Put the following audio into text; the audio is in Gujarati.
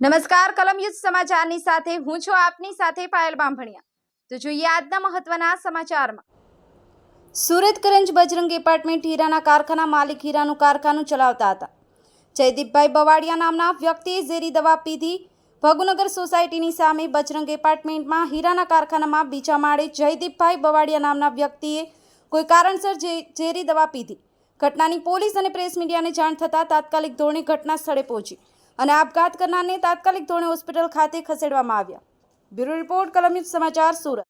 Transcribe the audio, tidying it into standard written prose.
નમસ્કાર, કલમયુદ્ધ સમાચારની સાથે હું છું આપની સાથે પાયલ બામભણિયા। તો જોઈએ આજના મહત્વના સમાચારમાં। સુરત કરંજ બજરંગ એપાર્ટમેન્ટ હીરાના કારખાના માલિક હીરાનું કારખાનું ચલાવતા હતા જયદીપભાઈ બવાડિયા નામના વ્યક્તિએ ઝેરી દવા પીધી। ભગુનગર સોસાયટીની સામે બજરંગ એપાર્ટમેન્ટમાં હીરાના કારખાનામાં બીજા માળે જયદીપભાઈ બવાડિયા નામના વ્યક્તિએ કોઈ કારણસર ઝેરી દવા પીધી। ઘટનાની પોલીસ અને પ્રેસ મીડિયાને જાણ થતાં તાત્કાલિક ધોરણે ઘટના સ્થળે પહોંચી અને આપઘાત કરનારને તાત્કાલિક ધોરણે હોસ્પિટલ ખાતે ખસેડવામાં આવ્યા। બ્યુરો રિપોર્ટ, કલમયુદ્ધ સમાચાર, સુરત।